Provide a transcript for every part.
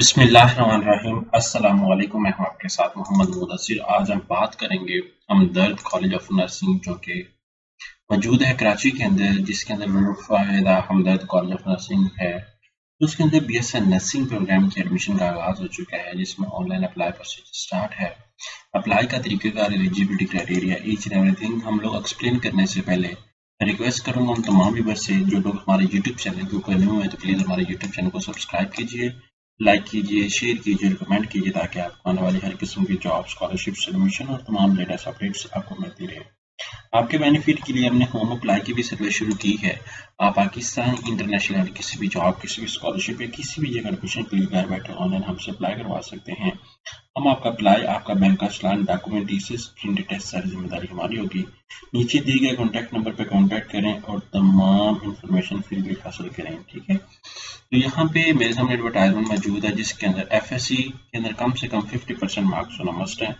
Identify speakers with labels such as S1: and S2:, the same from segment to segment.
S1: बिस्मिल्लाहिर्रहमानिर्रहीम। अस्सलामुअलैकुम। मैं हूं आपके साथ मोहम्मद मुदस्सिर। आज हम बात करेंगे हमदर्द कॉलेज ऑफ नर्सिंग जो कि मौजूद है कराची के अंदर, जिसके अंदर मुनफ़ाहिदा हमदर्द कॉलेज ऑफ नर्सिंग है। तो उसके अंदर बीएससी नर्सिंग प्रोग्राम की एडमिशन का आगाज़ हो चुका है, जिसमें ऑनलाइन अप्लाई प्रोसीजर स्टार्ट है। अप्लाई का तरीक़ेकार, eligibility criteria, each and everything हम लोग एक्सप्लेन करने से पहले रिक्वेस्ट करूंगा उन तमाम व्यूअर्स से जो लोग हमारे यूट्यूब चैनल के ऊपर न्यू है तो प्लीज़ हमारे यूट्यूब चैनल को सब्सक्राइब कीजिए, लाइक कीजिए, शेयर कीजिए, कमेंट कीजिए ताकि आपको आने वाली हर किस्म की जॉब, स्कॉलरशिप, एडमिशन और तमाम लेटेस्ट अपडेट्स आपको मिलती रहे। आपके बेनिफिट के लिए हमने होम अप्लाई की भी सर्विस शुरू की है। आप पाकिस्तान इंटरनेशनल किसी भी जॉब, किसी भी स्कॉलरशिप या किसी भी जगह एडमिशन के लिए घर बैठे ऑनलाइन हमसे अप्लाई करवा सकते हैं। हम आपका अप्लाई, आपका बैंक का चलान, डॉक्यूमेंट, प्रिंट टेस्ट सारी जिम्मेदारी हमारी होगी। नीचे दिए गए कॉन्टैक्ट नंबर पर कॉन्टैक्ट करें और तमाम इंफॉर्मेशन फ्री हासिल करें। ठीक है, तो यहाँ पे मेरे सामने एडवर्टाइजमेंट मौजूद है जिसके अंदर एफएससी के अंदर कम से कम 50% मार्क्स होना मस्ट है।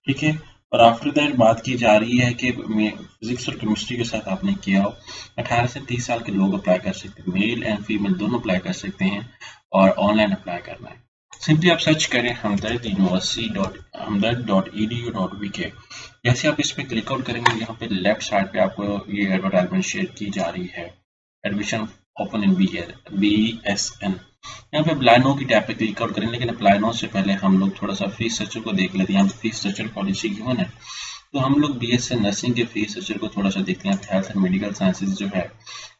S1: ठीक है, और आफ्टर दैट बात की जा रही है कि फिजिक्स और केमिस्ट्री के साथ आपने किया हो। 18 से 30 साल के लोग अप्लाई कर सकते हैं, मेल एंड फीमेल दोनों अप्लाई कर सकते हैं और ऑनलाइन अप्लाई करना है। सिंपली आप सर्च करें हमदर्द.edu.vk। जैसे आप इस पर क्लिक आउट करेंगे, यहाँ पे लेफ्ट साइड पे आपको ये एडवर्टाइजमेंट शेयर की जा रही है, एडमिशन ओपन इन BSN। यहाँ पे अप्लाई नो की टैब पे क्लिक आउट करें, लेकिन अप्लाई नो से पहले हम लोग थोड़ा सा फीस स्ट्रक्चर को देख लेते हैं। यहाँ पे फीस स्ट्रक्चर पॉलिसी गिवन है, तो हम लोग बीएससी नर्सिंग के फीस स्ट्रक्चर को थोड़ा सा देखते हैं। हेल्थ एंड मेडिकल साइंसेज जो है,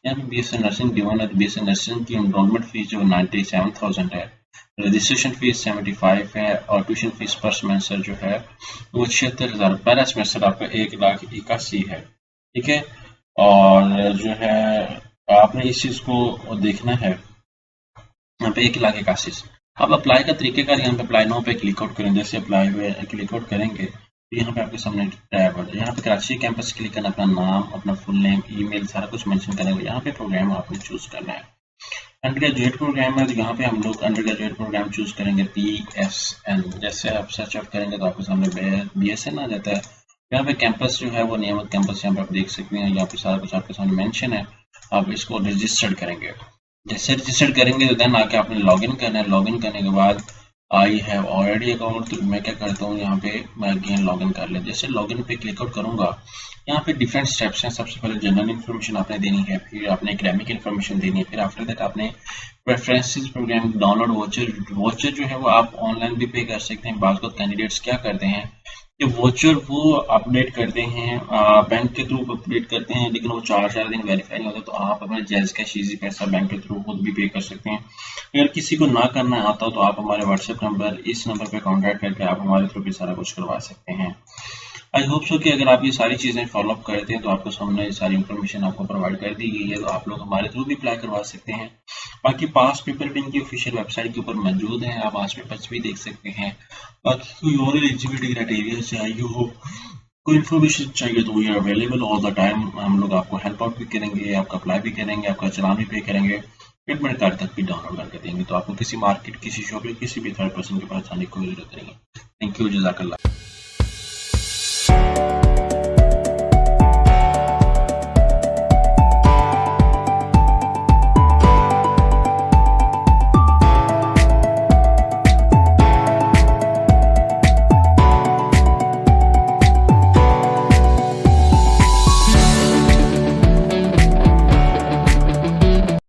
S1: यहाँ पे बीएससी नर्सिंग गिवन है। बीएससी नर्सिंग की एनरोलमेंट फीस जो 97,000 है, रजिस्ट्रेशन फीस 75 है और ट्यूशन फीस पर सेमेस्टर जो है वो 76,000। पहला सेमेस्टर आपका 1,81,000 है। ठीक है, और जो है आपने इस चीज को देखना है। यहाँ पे 1,81,000। अब अप्लाई का तरीकेकार, यहाँ पे अप्लाई नाउ पे क्लिक आउट करें। जैसे अप्लाई पे क्लिक आउट करेंगे तो यहाँ पे आपके सामने टैब है। यहाँ पे कराची कैंपस क्लिक करना, अपना नाम, अपना फुल नेम, ईमेल सारा कुछ मेंशन करेंगे। यहाँ पे प्रोग्राम आपने चूज करना है। अंडर ग्रेजुएट प्रोग्राम है, तो यहाँ पे हम लोग अंडर ग्रेजुएट प्रोग्राम चूज करेंगे PSN। जैसे आप सर्च आउट करेंगे तो आपके सामने BSN आ जाता है। यहाँ पे कैंपस जो है वो नियमित कैंपस यहाँ पे आप देख सकते हैं। यहाँ पे सारा कुछ आपके सामने मेंशन है। आप इसको रजिस्टर्ड करेंगे। जैसे रजिस्टर्ड करेंगे तो देन आके आपने लॉगिन करना है। लॉगिन करने के बाद आई हैव ऑलरेडी अकाउंट, तो मैं क्या करता हूँ, यहाँ पे मैं अगेन लॉगिन कर ले। जैसे लॉगिन पे क्लिक आउट करूंगा, यहाँ पे डिफरेंट स्टेप्स हैं। सबसे पहले जनरल इन्फॉर्मेशन आपने देनी है, फिर आपने एकेडमिक इन्फॉर्मेशन देनी है, फिर आफ्टर दैट आपने प्रेफरेंसेस प्रोग्राम डाउनलोड वोचर जो है वो आप ऑनलाइन भी पे कर सकते हैं। बात कैंडिडेट्स क्या करते हैं कि वोचर वो अपडेट करते हैं, बैंक के थ्रू अपडेट करते हैं, लेकिन वो 4 दिन वेरीफाई नहीं होता। तो आप अपने जैज कैश इजी पैसा बैंक के थ्रू खुद भी पे कर सकते हैं। अगर किसी को ना करना आता हो तो आप हमारे व्हाट्सएप नंबर, इस नंबर पे कांटेक्ट करके आप हमारे थ्रू भी सारा कुछ करवा सकते हैं। आई होप सो कि अगर आप ये सारी चीज़ें फॉलो अप करते हैं तो आपको सामने ये सारी इन्फॉर्मेशन आपको प्रोवाइड कर दी गई है, तो आप लोग हमारे थ्रू भी अप्लाई करवा सकते हैं। बाकी पास पेपर भी इनकी ऑफिशियल वेबसाइट के ऊपर मौजूद है, आप पास पेपर्स भी देख सकते हैं। बाकी कोई और एलिजिबिलिटी क्राइटेरिया चाहिए हो, कोई इन्फॉर्मेशन चाहिए, तो we are available all the time. हम लोग आपको हेल्प आउट भी करेंगे, आपका अप्लाई भी करेंगे, आपका चलान भी पे करेंगे, एडमिट कार्ड तक भी डाउनलोड करके देंगे। तो आपको किसी मार्केट, किसी शॉप या किसी भी थर्ड पर्सन के पास जाने की कोई जरूरत नहीं है। थैंक यू, जज़ाकल्लाह।